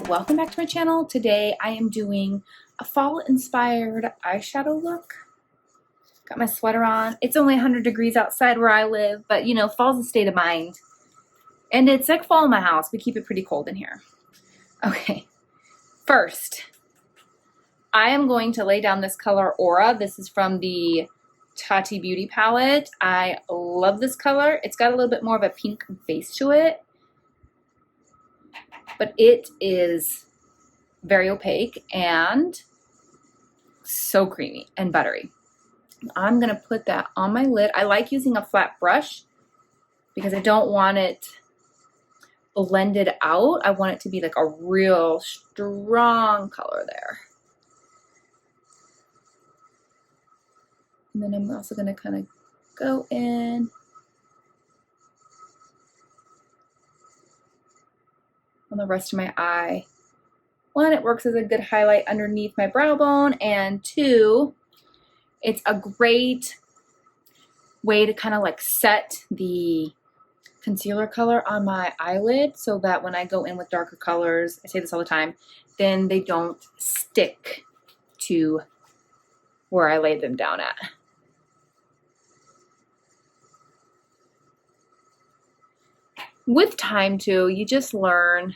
Welcome back to my channel. Today I am doing a fall inspired eyeshadow look. Got my sweater on. It's only 100 degrees outside where I live, but you know, fall's a state of mind. And it's like fall in my house. We keep it pretty cold in here. Okay, first, I am going to lay down this color Aura. This is from the Tati Beauty palette. I love this color. It's got a little bit more of a pink base to it, but it is very opaque and so creamy and buttery. I'm gonna put that on my lid. I like using a flat brush because I don't want it blended out. I want it to be like a real strong color there. And then I'm also gonna kind of go in on the rest of my eye. One, it works as a good highlight underneath my brow bone, and two, it's a great way to kind of like set the concealer color on my eyelid so that when I go in with darker colors, I say this all the time, then they don't stick to where I laid them down at. With time too, you just learn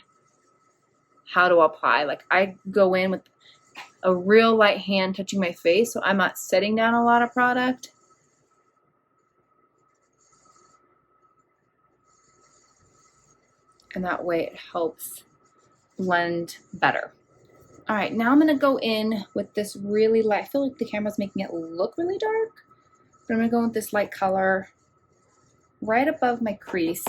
how to apply. Like I go in with a real light hand touching my face, so I'm not setting down a lot of product. And that way it helps blend better. All right, now I'm gonna go in with this really light, I feel like the camera's making it look really dark, but I'm gonna go with this light color right above my crease.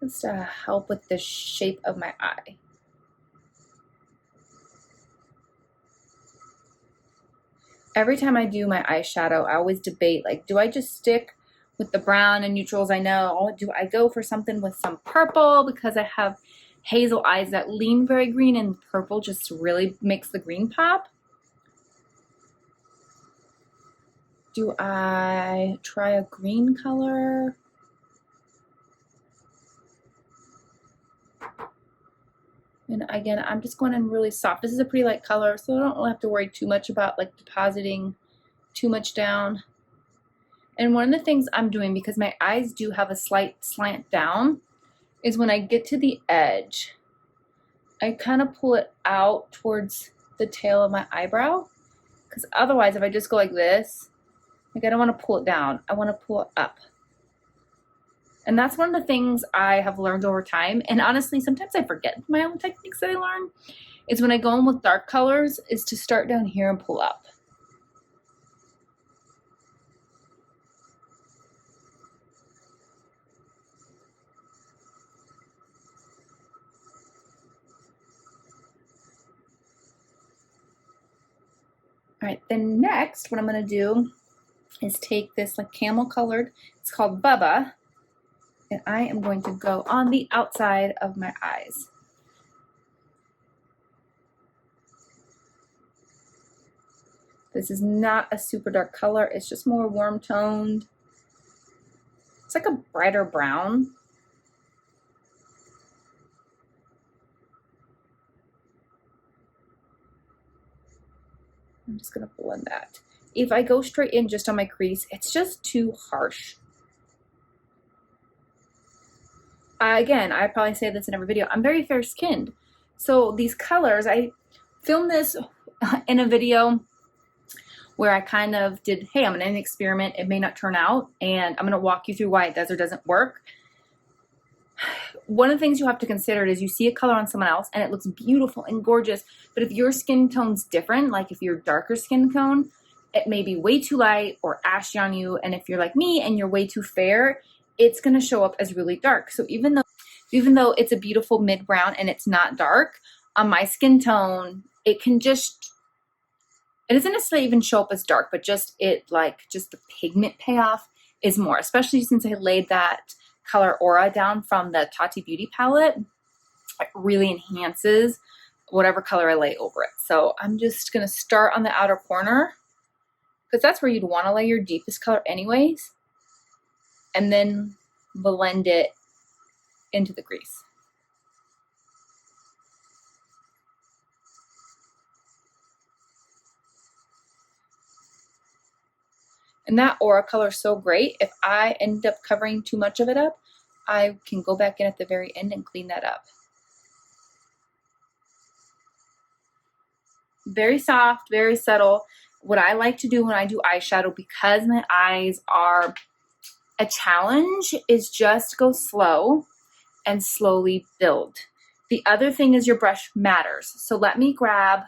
Just to help with the shape of my eye. Every time I do my eyeshadow, I always debate, like, do I just stick with the brown and neutrals I know, or do I go for something with some purple because I have hazel eyes that lean very green and purple just really makes the green pop? Do I try a green color? And again, I'm just going in really soft. This is a pretty light color, so I don't really have to worry too much about like depositing too much down. And one of the things I'm doing, because my eyes do have a slight slant down, is when I get to the edge, I kind of pull it out towards the tail of my eyebrow. Because otherwise, if I just go like this, like I don't want to pull it down. I want to pull it up. And that's one of the things I have learned over time. And honestly, sometimes I forget my own techniques that I learn. Is when I go in with dark colors, is to start down here and pull up. All right, then next, what I'm gonna do is take this like camel colored, it's called Bubba, and I am going to go on the outside of my eyes. This is not a super dark color, it's just more warm toned. It's like a brighter brown. I'm just gonna blend that. If I go straight in just on my crease, it's just too harsh. Again, I probably say this in every video, I'm very fair skinned. So these colors, I filmed this in a video where I kind of did, hey, I'm in an experiment, it may not turn out, and I'm gonna walk you through why it does or doesn't work. One of the things you have to consider is you see a color on someone else and it looks beautiful and gorgeous, but if your skin tone's different, like if you're darker skin tone, it may be way too light or ashy on you, and if you're like me and you're way too fair, it's gonna show up as really dark. So even though it's a beautiful mid brown and it's not dark, on my skin tone, it doesn't necessarily even show up as dark, but just the pigment payoff is more, especially since I laid that color Aura down from the Tati Beauty palette. It really enhances whatever color I lay over it. So I'm just gonna start on the outer corner because that's where you'd wanna lay your deepest color anyways, and then blend it into the crease. And that aura color is so great. If I end up covering too much of it up, I can go back in at the very end and clean that up. Very soft, very subtle. What I like to do when I do eyeshadow, because my eyes are a challenge, is just go slow and slowly build. The other thing is your brush matters. So let me grab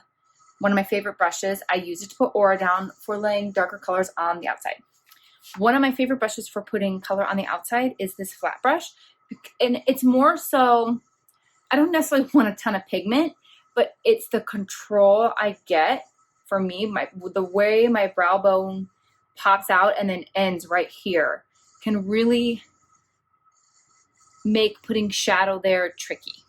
one of my favorite brushes. I use it to put aura down for laying darker colors on the outside. One of my favorite brushes for putting color on the outside is this flat brush. And it's more so, I don't necessarily want a ton of pigment, but it's the control I get for me. The way my brow bone pops out and then ends right here can really make putting shadow there tricky.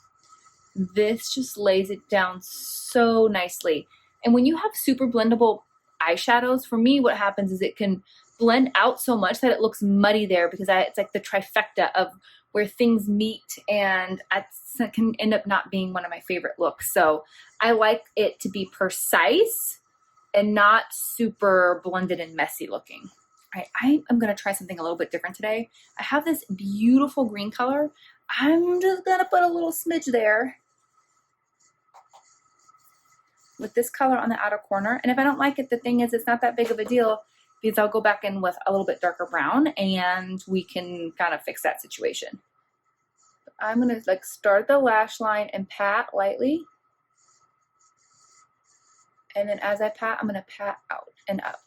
This just lays it down so nicely. And when you have super blendable eyeshadows, for me, what happens is it can blend out so much that it looks muddy there, because it's like the trifecta of where things meet, and it can end up not being one of my favorite looks. So I like it to be precise and not super blended and messy looking. All right, I am gonna try something a little bit different today. I have this beautiful green color. I'm just gonna put a little smidge there with this color on the outer corner. And if I don't like it, the thing is, it's not that big of a deal, because I'll go back in with a little bit darker brown and we can kind of fix that situation. I'm gonna like start the lash line and pat lightly. And then as I pat, I'm gonna pat out and up.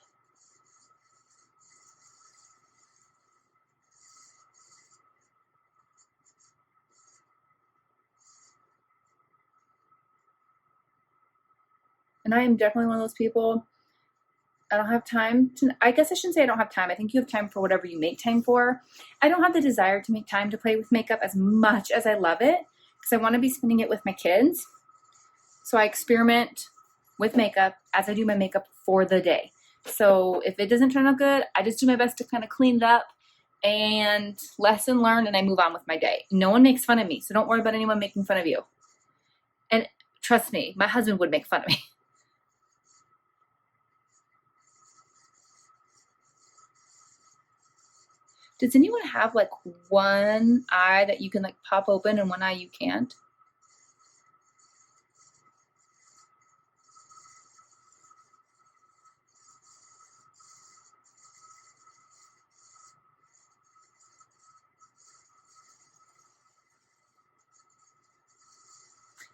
And I am definitely one of those people, I don't have time to, I guess I shouldn't say I don't have time. I think you have time for whatever you make time for. I don't have the desire to make time to play with makeup as much as I love it, because I want to be spending it with my kids. So I experiment with makeup as I do my makeup for the day. So if it doesn't turn out good, I just do my best to kind of clean it up and lesson learned, and I move on with my day. No one makes fun of me, so don't worry about anyone making fun of you. And trust me, my husband would make fun of me. Does anyone have like one eye that you can like pop open and one eye you can't?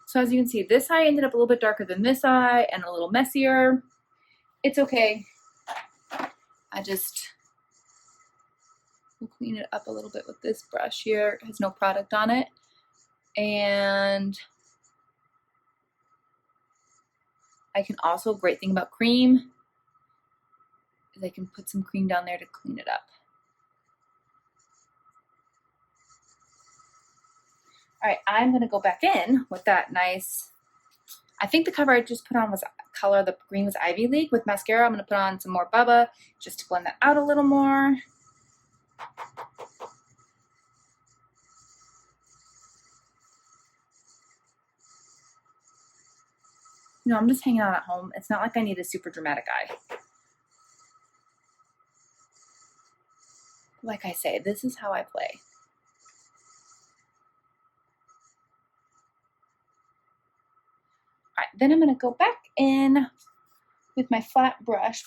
So as you can see, this eye ended up a little bit darker than this eye and a little messier. It's okay. I just will clean it up a little bit with this brush here. It has no product on it. And I can also, great thing about cream is I can put some cream down there to clean it up. All right, I'm gonna go back in with that nice, I think the cover I just put on was color, the green was Ivy League. With mascara, I'm gonna put on some more Bubba just to blend that out a little more. You know, I'm just hanging out at home. It's not like I need a super dramatic eye. Like I say, this is how I play. All right, then I'm gonna go back in with my flat brush.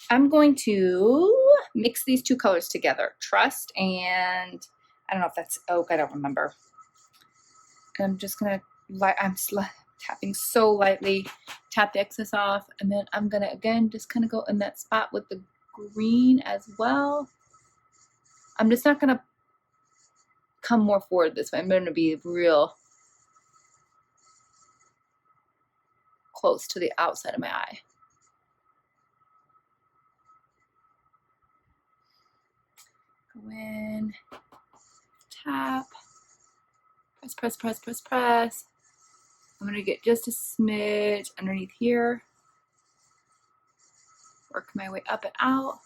I'm going to mix these two colors together, Trust and, I don't know if that's Oak, I don't remember. And I'm just gonna, I'm tapping so lightly, tap the excess off, and then I'm gonna, again, just kind of go in that spot with the green as well. I'm just not gonna come more forward this way. I'm gonna be real close to the outside of my eye. Go in, tap, press, press, press, press, press. I'm gonna get just a smidge underneath here. Work my way up and out.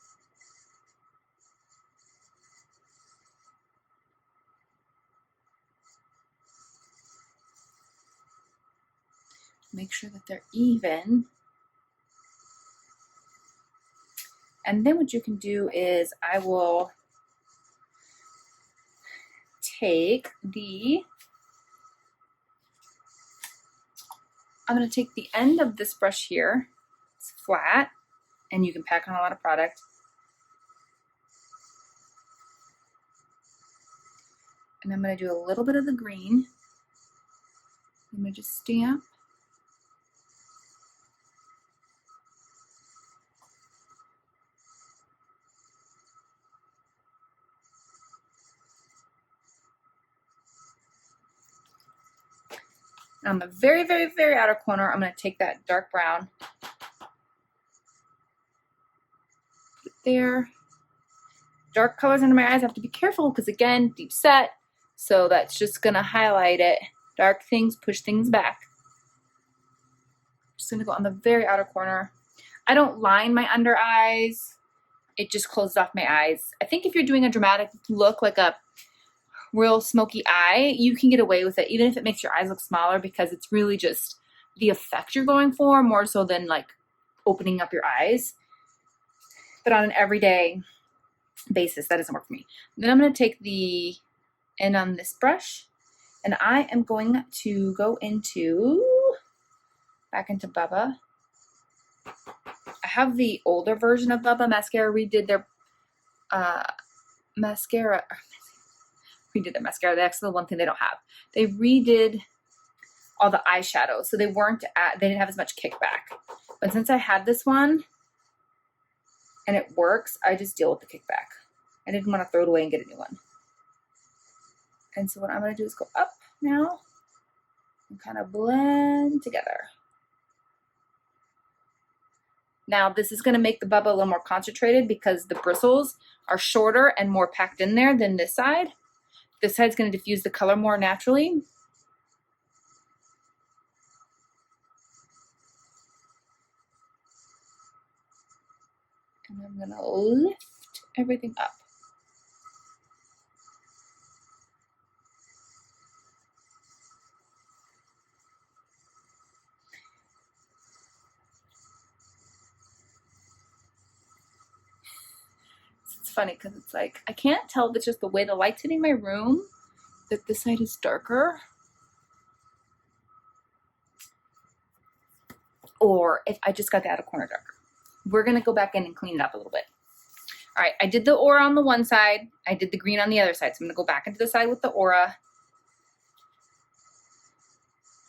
Make sure that they're even. And then what you can do is I will take the, I'm going to take the end of this brush here. It's flat and you can pack on a lot of product. And I'm going to do a little bit of the green. I'm going to just stamp. And on the very, very, very outer corner, I'm going to take that dark brown, put it there. Dark colors under my eyes, I have to be careful because again, deep set, so that's just going to highlight it. Dark things push things back. Just going to go on the very outer corner. I don't line my under eyes. It just closes off my eyes. I think if you're doing a dramatic look, like a real smoky eye, you can get away with it, even if it makes your eyes look smaller, because it's really just the effect you're going for more so than like opening up your eyes. But on an everyday basis, that doesn't work for me. Then I'm going to take the end on this brush and I am going to go back into Bubba. I have the older version of Bubba Mascara. Redid their mascara. Redid their mascara. That's the one thing they don't have. They redid all the eyeshadows, so they didn't have as much kickback. But since I had this one and it works, I just deal with the kickback. I didn't want to throw it away and get a new one. And so what I'm going to do is go up now and kind of blend together. Now this is going to make the Bubba a little more concentrated because the bristles are shorter and more packed in there than this side. This side's going to diffuse the color more naturally. And I'm going to lift everything up. Funny because it's like I can't tell if it's just the way the light's hitting my room that this side is darker or if I just got the outer corner darker. We're gonna go back in and clean it up a little bit. All right, I did the aura on the one side, I did the green on the other side, so I'm gonna go back into the side with the aura.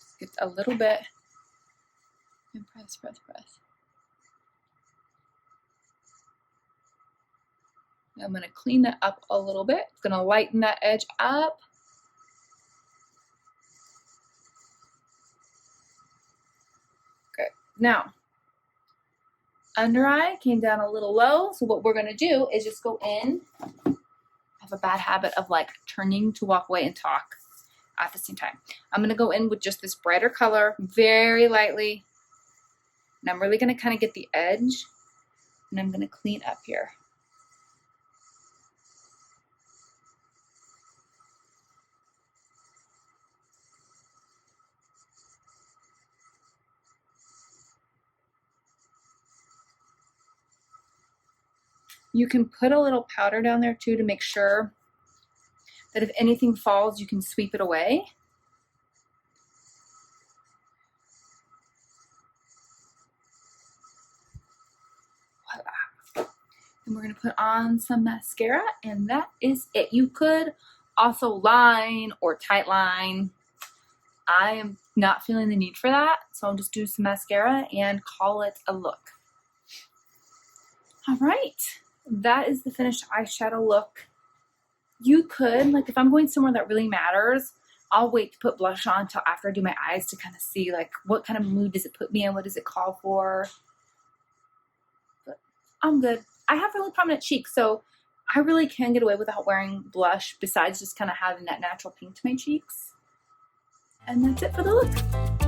Just get a little bit and press. I'm going to clean that up a little bit. It's going to lighten that edge up. Okay, now under eye came down a little low. So what we're going to do is just go in. I have a bad habit of like turning to walk away and talk at the same time. I'm going to go in with just this brighter color very lightly. And I'm really going to kind of get the edge. And I'm going to clean up here. You can put a little powder down there too to make sure that if anything falls, you can sweep it away. Voila. And we're going to put on some mascara and that is it. You could also line or tight line. I am not feeling the need for that, so I'll just do some mascara and call it a look. All right. That is the finished eyeshadow look. You could, like if I'm going somewhere that really matters, I'll wait to put blush on until after I do my eyes to kind of see like what kind of mood does it put me in, what does it call for. But I'm good. I have really prominent cheeks, so I really can get away without wearing blush besides just kind of having that natural pink to my cheeks. And that's it for the look.